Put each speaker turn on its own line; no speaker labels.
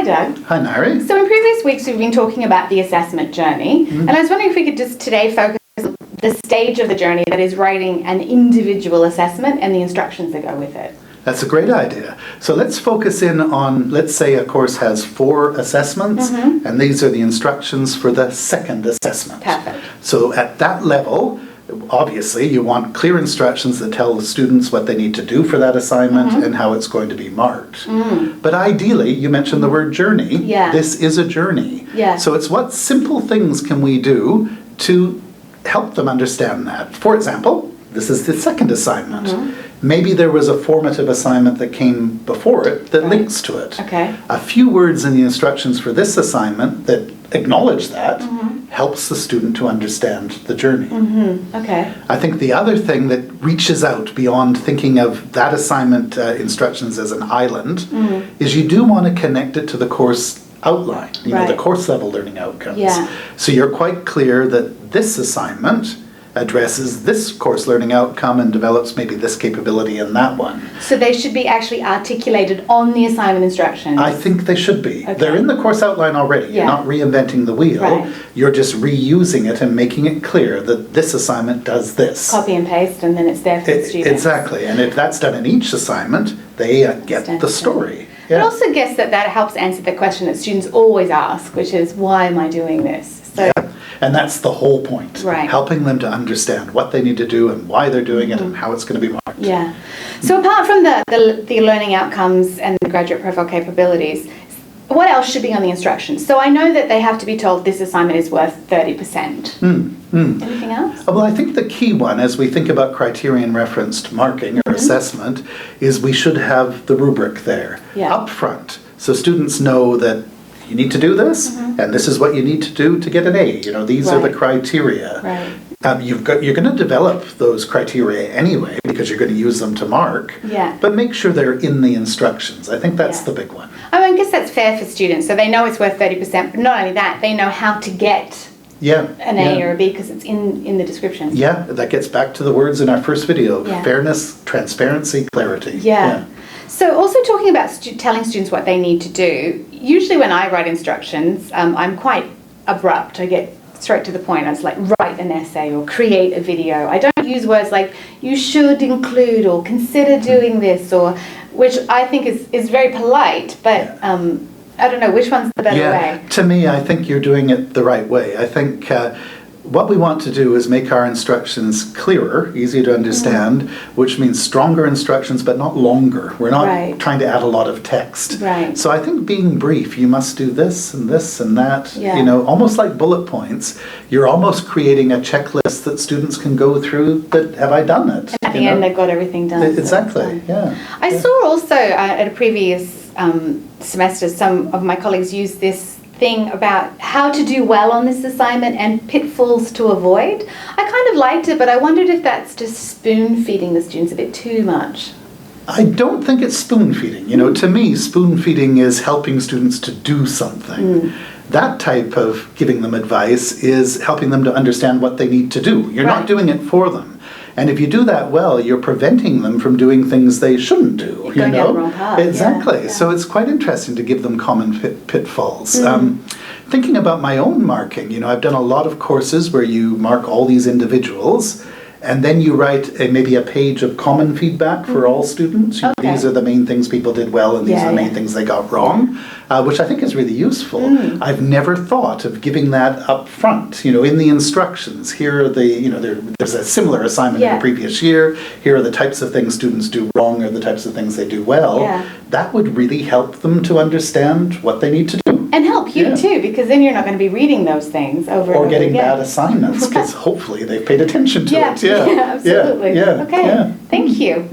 Hi, Doug.
Hi, Nairi.
So in previous weeks, we've been talking about the assessment journey, and I was wondering if we could just today focus on the stage of the journey that is writing an individual assessment and the instructions that go with it.
That's a great idea. So let's focus in on, let's say a course has 4 assessments, and these are the instructions for the second assessment.
Perfect.
So at that level, obviously, you want clear instructions that tell the students what they need to do for that assignment and how it's going to be marked. But ideally, you mentioned the word journey.
Yeah.
This is a journey.
Yeah.
So it's what simple things can we do to help them understand that. For example, this is the second assignment. Maybe there was a formative assignment that came before it that links to it.
Okay.
A few words in the instructions for this assignment that acknowledge that helps the student to understand the journey.
Okay.
I think the other thing that reaches out beyond thinking of that assignment instructions as an island is you do want to connect it to the course outline, you know, the course level learning outcomes.
Yeah.
So you're quite clear that this assignment addresses this course learning outcome and develops maybe this capability in that one.
So they should be actually articulated on the assignment instructions?
I think they should be.
Okay.
They're in the course outline already. You're not reinventing the wheel.
Right.
You're just reusing it and making it clear that this assignment does this.
Copy and paste, and then it's there for the students.
Exactly. And if that's done in each assignment, they get the story.
I also guess that helps answer the question that students always ask, which is, why am I doing this? So.
Yeah. And that's the whole point.
Right.
Helping them to understand what they need to do and why they're doing it and how it's going to be marked.
Yeah. So apart from the learning outcomes and the graduate profile capabilities, what else should be on the instructions? So I know that they have to be told this assignment is worth 30%. Anything else?
Well, I think the key one, as we think about criterion referenced marking or assessment, is we should have the rubric there up front. So students know that you need to do this, and this is what you need to do to get an A. You know, these are the criteria.
Right.
You're going to develop those criteria anyway because you're going to use them to mark.
Yeah.
But make sure they're in the instructions. I think that's the big one.
I guess that's fair for students. So they know it's worth 30%, but not only that, they know how to get an A or a B because it's in the description.
Yeah, that gets back to the words in our first video. Fairness, transparency, clarity.
Yeah. So also talking about telling students what they need to do, usually when I write instructions, I'm quite abrupt. I get straight to the point. I was like, write an essay or create a video. I don't use words like, you should include or consider doing this, or which I think is very polite, but I don't know, which one's the better way?
To me, I think you're doing it the right way. I think what we want to do is make our instructions clearer, easier to understand, which means stronger instructions, but not longer. We're not trying to add a lot of text.
Right.
So I think being brief, you must do this and this and that, you know, almost like bullet points. You're almost creating a checklist that students can go through that, have I done it?
And at the end, they've got everything done.
Exactly,
I saw also at a previous semester, some of my colleagues used this thing about how to do well on this assignment and pitfalls to avoid. I kind of liked it, but I wondered if that's just spoon feeding the students a bit too much.
I don't think it's spoon feeding. You know, to me, spoon feeding is helping students to do something. That type of giving them advice is helping them to understand what they need to do. You're not doing it for them. And if you do that well, you're preventing them from doing things they shouldn't do.
You're going down the wrong path.
Exactly. So it's quite interesting to give them common pitfalls. Thinking about my own marking, you know, I've done a lot of courses where you mark all these individuals, and then you write maybe a page of common feedback for all students. These are the main things people did well, and these are the main things they got wrong, which I think is really useful. I've never thought of giving that up front, you know, in the instructions. Here are the, you know, there's a similar assignment in the previous year. Here are the types of things students do wrong or the types of things they do well. That would really help them to understand what they need to do.
And help you too, because then you're not going to be reading those things over and over again.
Or getting bad assignments, because hopefully they've paid attention to it.
Yeah, absolutely.
Okay,
thank you.